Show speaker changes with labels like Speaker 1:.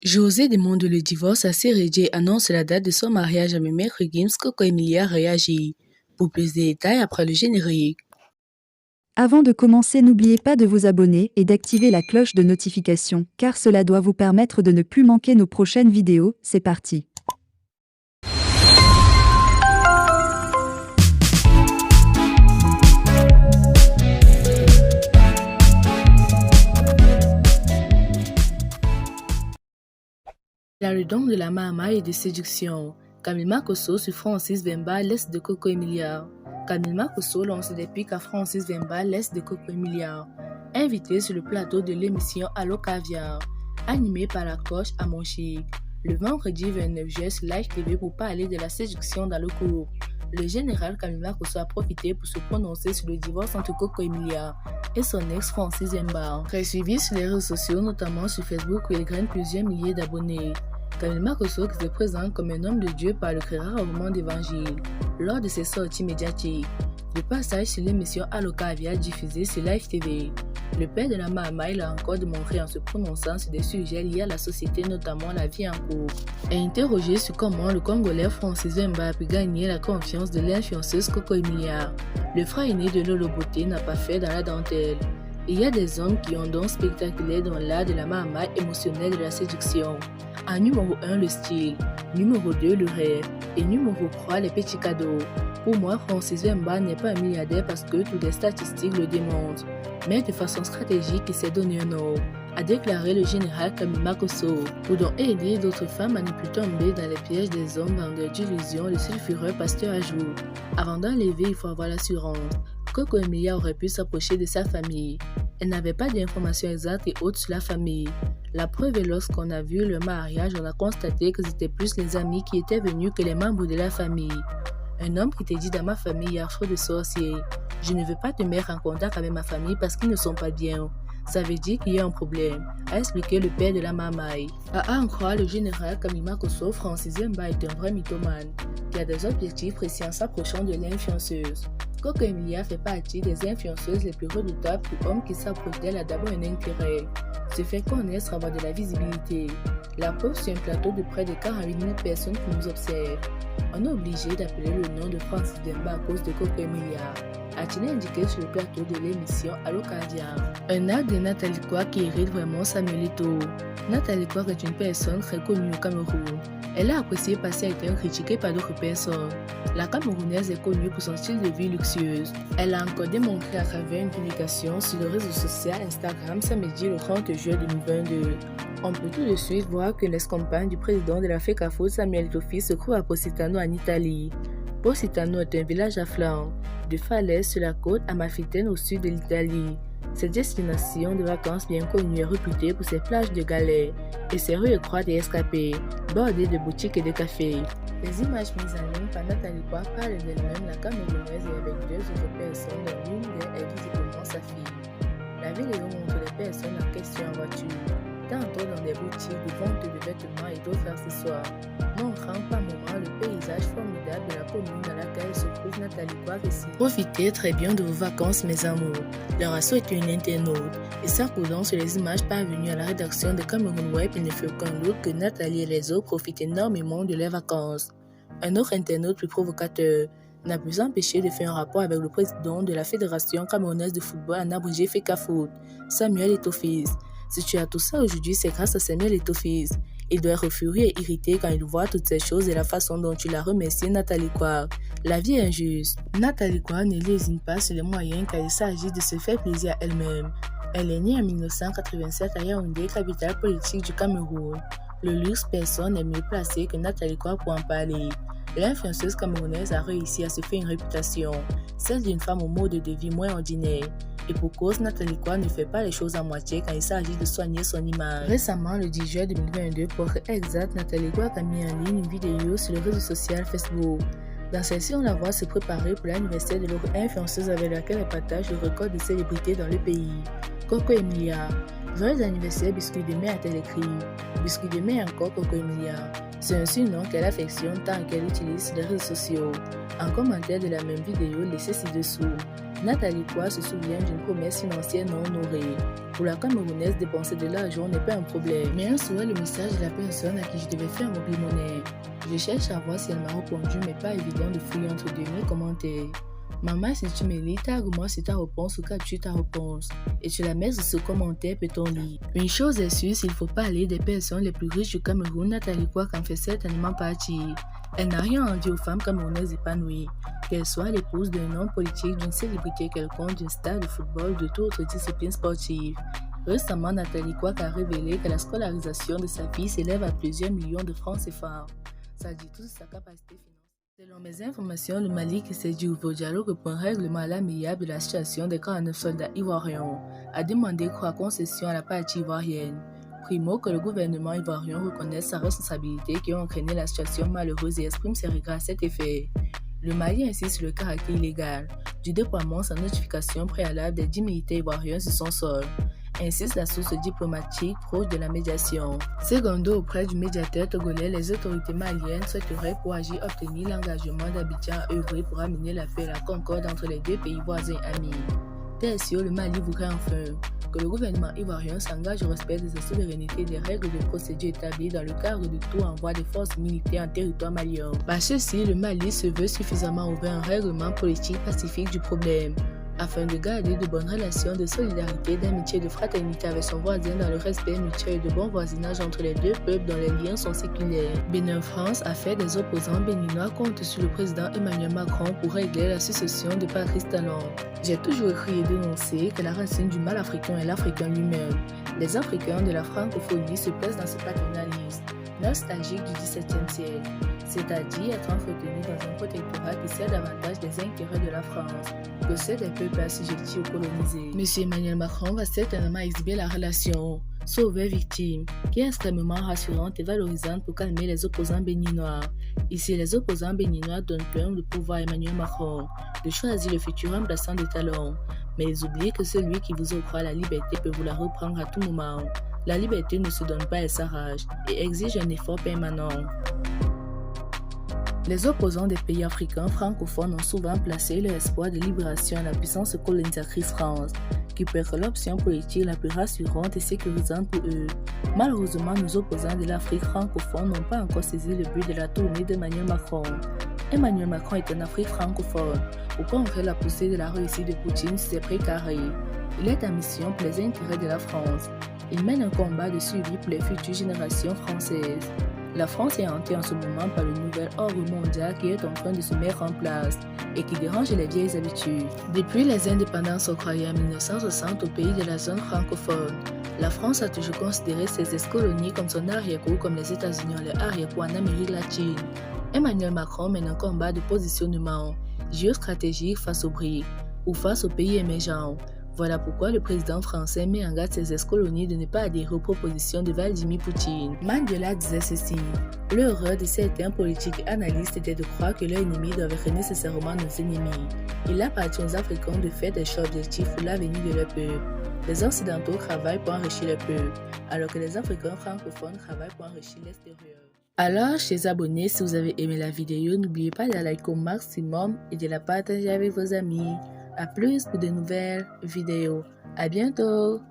Speaker 1: José demande le divorce à Serge et annonce la date de son mariage à Maître Gims. Coco Emilia réagit. Pour plus de détails après le générique.
Speaker 2: Avant de commencer, n'oubliez pas de vous abonner et d'activer la cloche de notification, car cela doit vous permettre de ne plus manquer nos prochaines vidéos. C'est parti.
Speaker 1: La redonde de la Mahama et de séduction. Camille Makosso sur Francis Vemba, l'est de Coco Emilia. Camille Makosso lance des pics à Francis Vemba, l'est de Coco Emilia. Invité sur le plateau de l'émission Allo Caviar, animé par la coach à Monchique. Le vendredi 29 juillet sur Live TV pour parler de la séduction dans le couple. Le général Camille Makosso a profité pour se prononcer sur le divorce entre Coco Emilia et son ex Francis Vemba. Très suivi sur les réseaux sociaux, notamment sur Facebook où il gagne plusieurs milliers d'abonnés. Camille Makosso qui se présente comme un homme de Dieu parle très rarement d'évangile lors de ses sorties médiatiques. Le passage sur l'émission Allo Caviar diffusée sur Live TV. Le père de la Mahama l'a encore démontré en se prononçant sur des sujets liés à la société, notamment la vie en couple. Est interrogé sur comment le Congolais Francis Vemba a pu gagner la confiance de l'influenceuse Coco Emilia. Le frère aîné de Lolo Beauté n'a pas fait dans la dentelle. Il y a des hommes qui ont donc spectaculaire dans l'art de la Mahama émotionnelle de la séduction. En numéro 1, le style. Numéro 2, le rêve. Et numéro 3, les petits cadeaux. Pour moi, Francis Vemba n'est pas un milliardaire parce que toutes les statistiques le démontrent. Mais de façon stratégique, il s'est donné un ordre, a déclaré le général Camille Makosso. Pour donc aider d'autres femmes à ne plus tomber dans les pièges des hommes vendeurs d'illusions, le sulfureux pasteur ajoute. Avant d'enlever, il faut avoir l'assurance. Coco Emilia aurait pu s'approcher de sa famille. Elle n'avait pas d'informations exactes et hautes sur la famille. La preuve est lorsqu'on a vu le mariage, on a constaté que c'était plus les amis qui étaient venus que les membres de la famille. Un homme qui te dit dans ma famille, il y a trop de sorciers. Je ne veux pas te mettre en contact avec ma famille parce qu'ils ne sont pas bien. Ça veut dire qu'il y a un problème, a expliqué le père de la Mamaï. À en croire le général Camille Makosso, Francis Vemba est un vrai mythomane qui a des objectifs précis en s'approchant de l'influenceuse. Coco Emilia fait partie des influenceuses les plus redoutables. Pour homme qui s'approche d'elle a d'abord un intérêt, se fait connaître, avoir de la visibilité. La preuve sur un plateau de près de 48 000 personnes qui nous observent. On est obligé d'appeler le nom de Francis Vemba à cause de Coco Emilia, a-t-il indiqué sur le plateau de l'émission Allo Caviar. Un acte de Nathalie Kwak qui hérite vraiment Samuel Eto'o. Nathalie Kwak est une personne très connue au Cameroun. Elle a apprécié passer à être critiquée par d'autres personnes. La Camerounaise est connue pour son style de vie luxueuse. Elle a encore démontré à travers une publication sur le réseau social Instagram samedi le 30 juillet 2022. On peut tout de suite voir que l'ex-compagne du président de la FECAFO, Samuel Eto'o, se trouve à Positano en Italie. Positano est un village à flanc de falaises sur la côte amalfitaine au sud de l'Italie. Cette destination de vacances bien connue est réputée pour ses plages de galets et ses rues étroites et escarpées, bordées de boutiques et de cafés. Les images mises en ligne par Nathalie Kwak parlent d'elle-même, la Camerounaise, et avec deux autres personnes, dont l'une d'elles est visiblement sa fille. La vidéo montre les personnes en question en voiture, tantôt dans des boutiques de vente de vêtements et d'autres accessoires, montrant par moments le paysage formidable de la commune dans laquelle se trouve Nathalie Kwak ici. Profitez très bien de vos vacances, mes amours. Leur a souhaité une internaute, et s'accoudant sur les images parvenues à la rédaction de Cameroun Web, il ne fait aucun doute que Nathalie et les autres profitent énormément de leurs vacances. Un autre internaute plus provocateur n'a pu s'empêcher de faire un rapport avec le président de la Fédération camerounaise de football en abrégé FECAFOOT, Samuel Eto'o. Si tu as tout ça aujourd'hui, c'est grâce à Samuel Eto'o. Il doit être furieux et irrité quand il voit toutes ces choses et la façon dont tu l'as remercié, Nathalie Kwak. La vie est injuste. Nathalie Kwak ne lésine pas sur les moyens quand il s'agit de se faire plaisir à elle-même. Elle est née en 1987 à Yaoundé, capitale politique du Cameroun. Le luxe, personne n'est mieux placé que Nathalie Kwak pour en parler. L'influenceuse camerounaise a réussi à se faire une réputation, celle d'une femme au mode de vie moins ordinaire. Et pour cause, Nathalie Kwak ne fait pas les choses à moitié quand il s'agit de soigner son image. Récemment, le 10 juillet 2022, pour être exact, Nathalie Kwak a mis en ligne une vidéo sur le réseau social Facebook. Dans celle-ci, on la voit se préparer pour l'anniversaire de l'autre influenceuse avec laquelle elle partage le record de célébrités dans le pays, Coco Emilia. Joyeux anniversaire, Biscuit de Mer, a-t-elle écrit. Biscuit de Mer encore, Coco Emilia. C'est un surnom qu'elle affectionne tant qu'elle utilise les réseaux sociaux. En commentaire de la même vidéo laissée ci-dessous, Nathalie Koua se souvient d'une promesse financière non honorée. Pour la Camerounaise, dépenser de l'argent n'est pas un problème, mais un soir, le message de la personne à qui je devais faire mobile monnaie. Je cherche à voir si elle m'a répondu, mais pas évident de fouiller entre 2000 commentaires. Maman, si tu me lis, tag-moi sur ta réponse ou capture ta réponse. Et tu la mets sur ce commentaire, peut-on lire. Une chose est sûre, s'il faut parler des personnes les plus riches du Cameroun, Nathalie Koua en fait certainement partie. Elle n'a rien envie aux femmes camerounaises épanouies, qu'elles soient l'épouse d'un homme politique, d'une célébrité quelconque, d'une star de football ou de toute autre discipline sportive. Récemment, Nathalie Koua a révélé que la scolarisation de sa fille s'élève à plusieurs millions de francs CFA. Ça dit tout sur sa capacité financière. Selon mes informations, le Mali qui s'est dit au dialogue pour un règlement à l'amiable de la situation des 49 soldats ivoiriens a demandé concession à la partie ivoirienne. Primo, que le gouvernement ivoirien reconnaisse sa responsabilité qui a entraîné la situation malheureuse et exprime ses regrets à cet effet. Le Mali insiste sur le caractère illégal du déploiement sans notification préalable des 10 militaires ivoiriens sur son sol, insiste la source diplomatique proche de la médiation. Secondo, auprès du médiateur togolais, les autorités maliennes souhaiteraient pour agir obtenir l'engagement d'Abidjan à œuvrer pour amener la paix et la concorde entre les deux pays voisins amis. Tertio, le Mali voudrait enfin que le gouvernement ivoirien s'engage au respect de sa souveraineté et des règles de procédure établies dans le cadre du tout envoi des forces militaires en territoire malien. Par ceci, le Mali se veut suffisamment ouvert un règlement politique pacifique du problème, afin de garder de bonnes relations de solidarité, d'amitié et de fraternité avec son voisin dans le respect mutuel et de bon voisinage entre les deux peuples dont les liens sont séculaires. Bénin France a fait des opposants béninois comptent sur le président Emmanuel Macron pour régler la succession de Patrice Talon. J'ai toujours écrit et dénoncé que la racine du mal africain est l'Africain lui-même. Les Africains de la francophonie se placent dans ce paternalisme nostalgique du XVIIe siècle, c'est-à-dire être entretenus dans un protectorat qui sert davantage des intérêts de la France que ceux des peuples assujettis ou colonisés. M. Emmanuel Macron va certainement exhiber la relation sauveur-victime, qui est extrêmement rassurante et valorisante pour calmer les opposants béninois. Ici, les opposants béninois donnent plein le pouvoir à Emmanuel Macron de choisir le futur remplaçant de Talon, mais ils oublient que celui qui vous offre la liberté peut vous la reprendre à tout moment. La liberté ne se donne pas, elle s'arrache et exige un effort permanent. Les opposants des pays africains francophones ont souvent placé leur espoir de libération à la puissance colonisatrice France, qui peut être l'option politique la plus rassurante et sécurisante pour eux. Malheureusement, nos opposants de l'Afrique francophone n'ont pas encore saisi le but de la tournée d'Emmanuel Macron. Emmanuel Macron est en Afrique francophone pour contrer la poussée de la réussite de Poutine sur ses précarés. Il est en mission pour les intérêts de la France. Il mène un combat de suivi pour les futures générations françaises. La France est hantée en ce moment par le nouvel ordre mondial qui est en train de se mettre en place et qui dérange les vieilles habitudes. Depuis les indépendances octroyées en 1960 au pays de la zone francophone, la France a toujours considéré ses ex-colonies comme son arrière-cour, comme les États-Unis ont leur arrière-cour en Amérique latine. Emmanuel Macron mène un combat de positionnement géostratégique face aux BRICS ou face aux pays émergents. Voilà pourquoi le président français met en garde ses ex-colonies de ne pas adhérer aux propositions de Vladimir Poutine. Mandela disait ceci: « L'erreur de certains politiques et analystes était de croire que leurs ennemis doivent être nécessairement nos ennemis. Il appartient aux Africains de faire des choix objectifs pour l'avenir de leur peuple. Les Occidentaux travaillent pour enrichir leur peuple, alors que les Africains francophones travaillent pour enrichir l'extérieur. » Alors, chers abonnés, si vous avez aimé la vidéo, n'oubliez pas de la liker au maximum et de la partager avec vos amis. À plus pour de nouvelles vidéos. À bientôt!